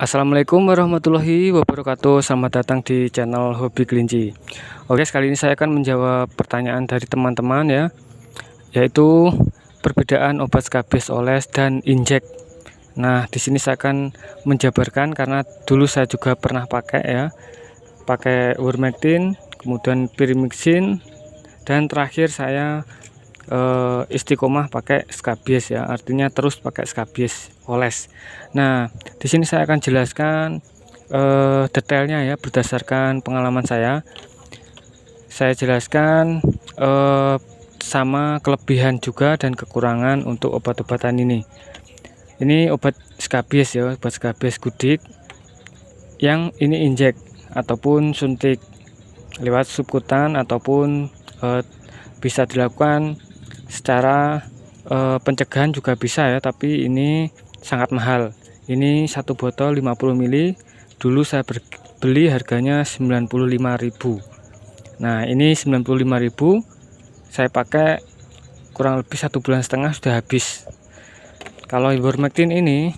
Assalamualaikum warahmatullahi wabarakatuh. Selamat datang di channel Hobi Kelinci. Oke, sekali ini saya akan menjawab pertanyaan dari teman-teman ya, yaitu perbedaan obat skabis oles dan injek. Nah, di sini saya akan menjabarkan karena dulu saya juga pernah pakai ya, pakai Ivermectin, kemudian Pyrimethamine, dan terakhir saya istiqomah pakai skabis ya, artinya terus pakai skabis oles. Nah, di sini saya akan jelaskan detailnya ya, berdasarkan pengalaman saya jelaskan sama kelebihan juga dan kekurangan untuk obat-obatan ini. Ini obat skabis ya, obat skabis gudik, yang ini injek ataupun suntik lewat subkutan ataupun bisa dilakukan secara pencegahan juga bisa ya, tapi ini sangat mahal. Ini satu botol 50 ml, dulu saya beli harganya 95.000. Nah, ini 95.000 saya pakai kurang lebih 1,5 bulan sudah habis. Kalau Ivermectin ini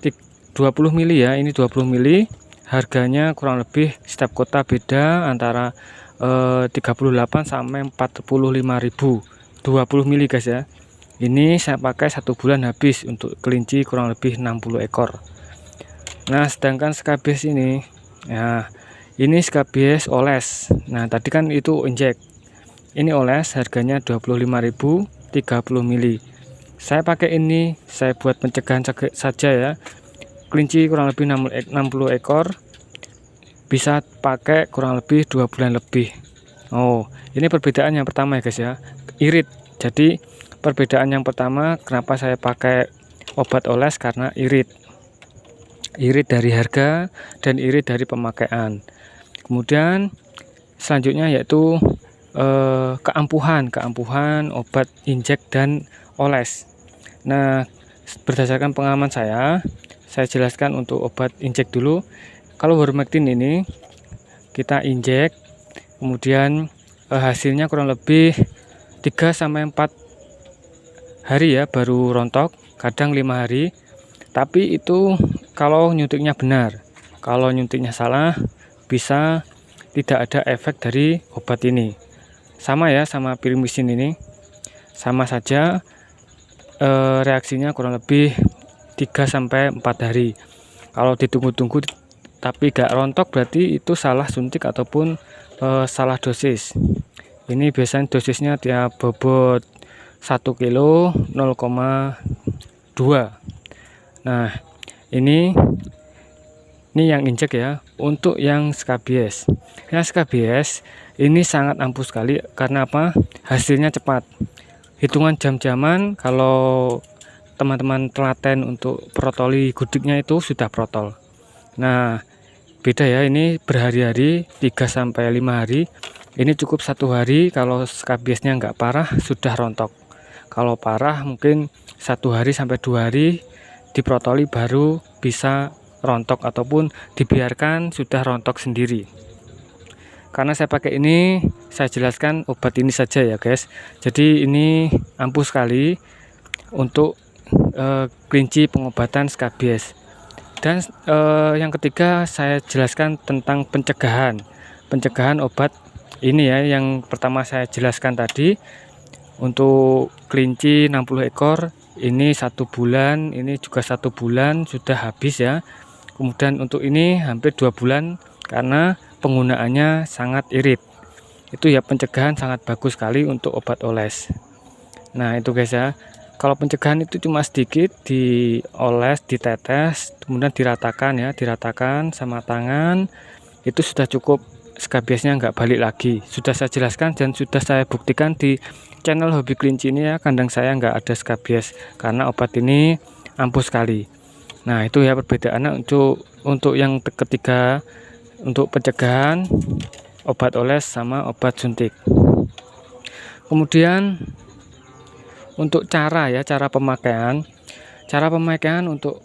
20 ml ya, ini 20 ml harganya kurang lebih setiap kota beda antara 38 sampai 45.000. 20 ml guys ya. Ini saya pakai 1 bulan habis untuk kelinci kurang lebih 60 ekor. Nah, sedangkan skabis ini ya, ini skabis oles. Nah, tadi kan itu injek, ini oles harganya 25.000, 30 ml. Saya pakai ini, saya buat pencegahan saja ya, kelinci kurang lebih 60 ekor, bisa pakai kurang lebih 2 bulan lebih. Oh, ini perbedaan yang pertama ya guys ya, irit. Jadi perbedaan yang pertama kenapa saya pakai obat oles, karena irit dari harga dan irit dari pemakaian. Kemudian selanjutnya yaitu keampuhan obat injek dan oles. Nah, berdasarkan pengalaman saya jelaskan untuk obat injek dulu. Kalau Ivermectin ini kita injek, kemudian hasilnya kurang lebih 3 sampai 4 hari ya baru rontok, kadang 5 hari. Tapi itu kalau nyuntiknya benar. Kalau nyuntiknya salah, bisa tidak ada efek dari obat ini. Sama ya, sama Pyrimethamine ini sama saja, reaksinya kurang lebih 3 sampai 4 hari. Kalau ditunggu-tunggu tapi gak rontok, berarti itu salah suntik ataupun salah dosis. Ini biasanya dosisnya tiap bobot 1 kilo 0,2. Nah, ini yang injek ya. Untuk yang skabis, ini sangat ampuh sekali. Karena apa? Hasilnya cepat, hitungan jam-jaman. Kalau teman-teman telaten untuk protoli gudiknya itu sudah protol. Nah, beda ya, ini berhari-hari, 3 sampai 5 hari. Ini cukup 1 hari. Kalau skabisnya nggak parah sudah rontok. Kalau parah mungkin 1 hari sampai 2 hari diprotoli baru bisa rontok, ataupun dibiarkan sudah rontok sendiri. Karena saya pakai ini, saya jelaskan obat ini saja ya guys. Jadi ini ampuh sekali untuk kelinci pengobatan skabis. Dan yang ketiga saya jelaskan tentang pencegahan obat ini ya. Yang pertama saya jelaskan tadi untuk kelinci 60 ekor ini 1 bulan, ini juga 1 bulan sudah habis ya. Kemudian untuk ini hampir 2 bulan karena penggunaannya sangat irit. Itu ya, pencegahan sangat bagus sekali untuk obat oles. Nah, itu guys ya. Kalau pencegahan itu cuma sedikit, dioles, ditetes, kemudian diratakan sama tangan, itu sudah cukup. Skabisnya nggak balik lagi. Sudah saya jelaskan dan sudah saya buktikan di channel Hobi Kelinci ini ya. Kandang saya nggak ada skabis karena obat ini ampuh sekali. Nah, itu ya perbedaannya untuk yang ketiga, untuk pencegahan obat oles sama obat suntik. Kemudian untuk cara pemakaian untuk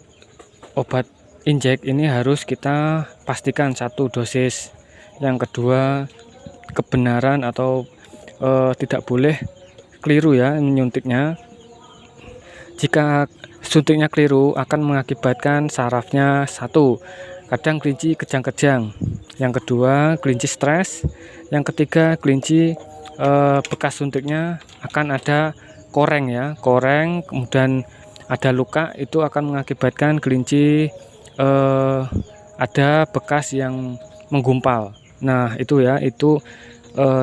obat injek ini harus kita pastikan 1 dosis. Yang kedua, kebenaran atau tidak boleh keliru ya menyuntiknya. Jika suntiknya keliru akan mengakibatkan sarafnya satu, kadang kelinci kejang-kejang, yang kedua kelinci stres, yang ketiga kelinci bekas suntiknya akan ada koreng ya, koreng, kemudian ada luka, itu akan mengakibatkan kelinci ada bekas yang menggumpal. Nah itu ya, itu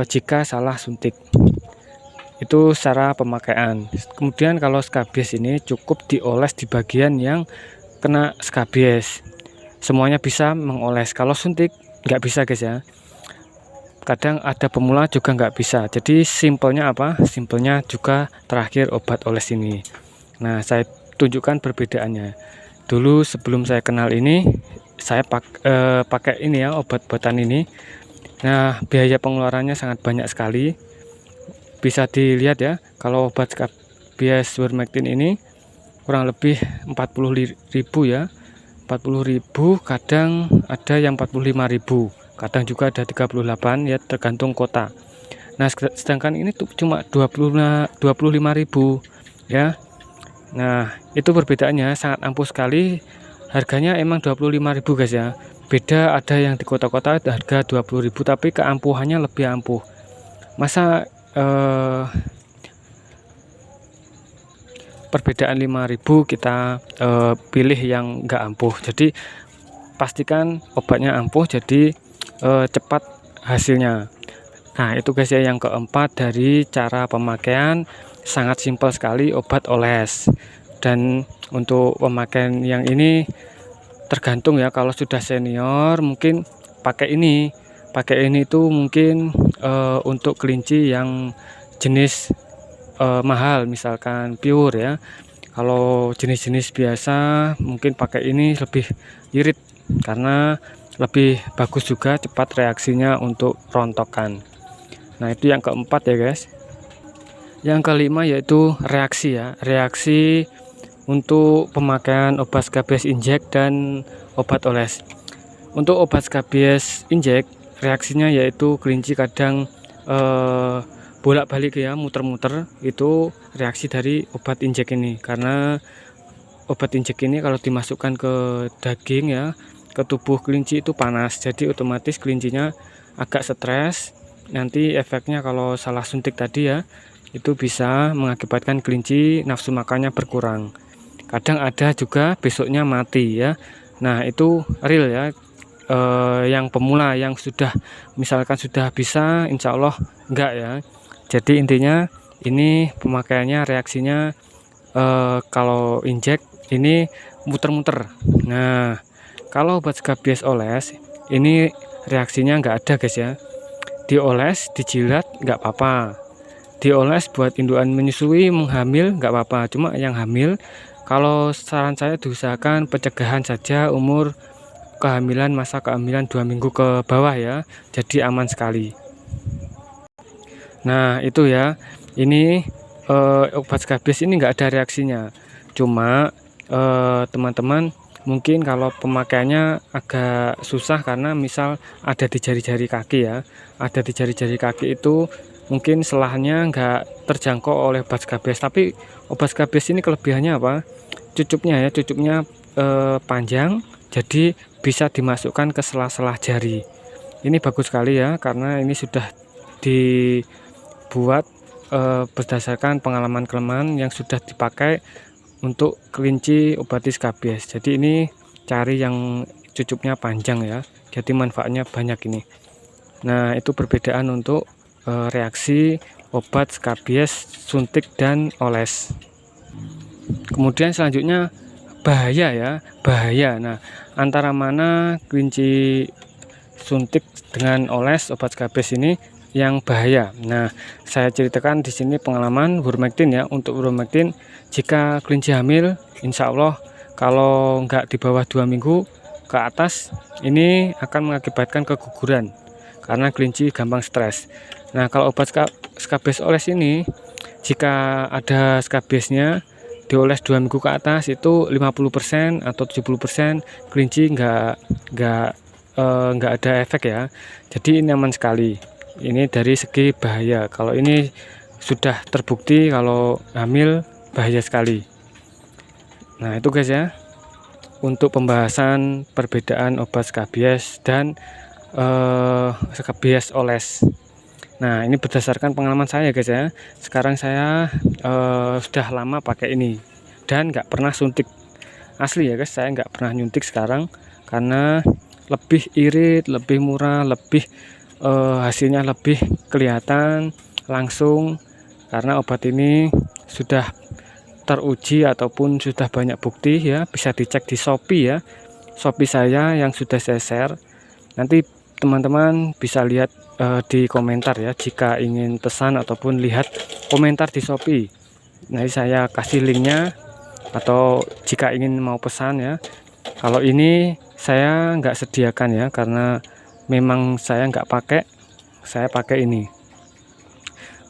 jika salah suntik. Itu secara pemakaian. Kemudian kalau skabies ini cukup dioles di bagian yang kena skabies, semuanya bisa mengoles. Kalau suntik nggak bisa guys ya, kadang ada pemula juga nggak bisa. Jadi simpelnya apa? Simpelnya juga terakhir obat oles ini. Nah saya tunjukkan perbedaannya. Dulu sebelum saya kenal ini, saya pakai ini ya, obat-obatan ini. Nah biaya pengeluarannya sangat banyak sekali. Bisa dilihat ya, kalau obat skabies Ivermectin ini kurang lebih 40.000 ya, 40.000, kadang ada yang 45.000, kadang juga ada 38 ya, tergantung kota. Nah sedangkan ini tuh cuma 25.000 ya. Nah itu perbedaannya sangat ampuh sekali. Harganya emang 25.000 guys ya, beda ada yang di kota-kota harga 20.000 tapi keampuhannya lebih ampuh. Masa perbedaan 5.000 kita pilih yang enggak ampuh. Jadi pastikan obatnya ampuh, jadi cepat hasilnya. Nah itu guys ya, yang keempat dari cara pemakaian, sangat simpel sekali, obat oles. Dan untuk pemakaian yang ini tergantung ya, kalau sudah senior mungkin pakai ini itu mungkin untuk kelinci yang jenis mahal, misalkan pure ya. Kalau jenis-jenis biasa mungkin pakai ini lebih irit, karena lebih bagus juga, cepat reaksinya untuk rontokan. Nah itu yang keempat ya guys. Yang kelima yaitu reaksi ya, reaksi untuk pemakaian obat skabies injek dan obat oles. Untuk obat skabies injek, reaksinya yaitu kelinci kadang bolak-balik ya, muter-muter. Itu reaksi dari obat injek ini, karena obat injek ini kalau dimasukkan ke daging ya, ke tubuh kelinci itu panas, jadi otomatis kelincinya agak stres. Nanti efeknya kalau salah suntik tadi ya, itu bisa mengakibatkan kelinci nafsu makannya berkurang. Kadang ada juga besoknya mati ya. Nah itu real ya. Yang pemula, yang sudah misalkan sudah bisa, insya Allah enggak ya. Jadi intinya ini pemakaiannya, reaksinya kalau injek ini muter-muter. Nah kalau obat skabies oles ini reaksinya enggak ada guys ya. Dioles, dijilat enggak apa-apa, dioles buat indukan menyusui, menghamil enggak apa-apa. Cuma yang hamil, kalau saran saya diusahakan pencegahan saja, umur kehamilan, masa kehamilan 2 minggu ke bawah ya, jadi aman sekali. Nah itu ya, ini obat skabies ini enggak ada reaksinya. Cuma teman-teman mungkin kalau pemakaiannya agak susah, karena misal ada di jari-jari kaki ya, ada di jari-jari kaki itu mungkin selahnya enggak terjangkau oleh obat skabies. Tapi obat skabies ini kelebihannya apa? Cucupnya ya, cucupnya panjang, jadi bisa dimasukkan ke sela-sela jari. Ini bagus sekali ya, karena ini sudah dibuat berdasarkan pengalaman yang sudah dipakai untuk kelinci obat skabies. Jadi ini cari yang cucupnya panjang ya, jadi manfaatnya banyak ini. Nah itu perbedaan untuk reaksi obat skabies suntik dan oles. Kemudian selanjutnya bahaya ya, bahaya. Nah antara mana kelinci suntik dengan oles obat skabies ini yang bahaya? Nah saya ceritakan di sini pengalaman Ivermectin ya. Untuk Ivermectin, jika kelinci hamil, insya Allah kalau nggak di bawah 2 minggu ke atas, ini akan mengakibatkan keguguran, karena kelinci gampang stres. Nah kalau obat skabies oles ini, jika ada skabiesnya dioles 2 minggu ke atas, itu 50% atau 70% kelinci nggak ada efek ya. Jadi ini aman sekali. Ini dari segi bahaya. Kalau ini sudah terbukti kalau hamil bahaya sekali. Nah itu guys ya, untuk pembahasan perbedaan obat skabies dan skabies oles. Nah ini berdasarkan pengalaman saya guys ya. Sekarang saya sudah lama pakai ini dan nggak pernah suntik, asli ya guys, saya nggak pernah nyuntik sekarang karena lebih irit, lebih murah, lebih hasilnya lebih kelihatan langsung, karena obat ini sudah teruji ataupun sudah banyak bukti ya. Bisa dicek di Shopee ya, Shopee saya yang sudah saya share. Nanti teman-teman bisa lihat di komentar ya, jika ingin pesan ataupun lihat komentar di Shopee. Nanti saya kasih linknya, atau jika ingin mau pesan ya. Kalau ini saya nggak sediakan ya, karena memang saya nggak pakai, saya pakai ini.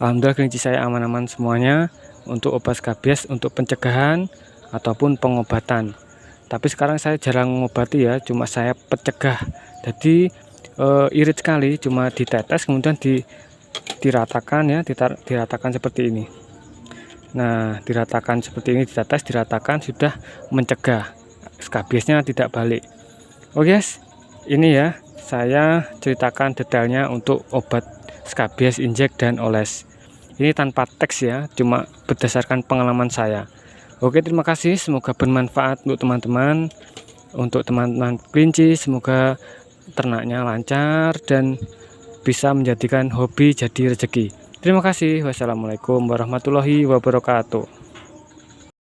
Alhamdulillah kelinci saya aman-aman semuanya untuk obat skabies, untuk pencegahan ataupun pengobatan. Tapi sekarang saya jarang mengobati ya, cuma saya pencegah. Jadi irit sekali, cuma ditetes kemudian diratakan ya, diratakan seperti ini. Nah diratakan seperti ini, ditetes, diratakan, sudah mencegah skabiesnya tidak balik. Oke guys, ini ya saya ceritakan detailnya untuk obat skabies injek dan oles. Ini tanpa teks ya, cuma berdasarkan pengalaman saya. Oke, terima kasih, semoga bermanfaat untuk teman-teman. Untuk teman-teman kelinci, semoga ternaknya lancar dan bisa menjadikan hobi jadi rezeki. Terima kasih. Wassalamualaikum warahmatullahi wabarakatuh.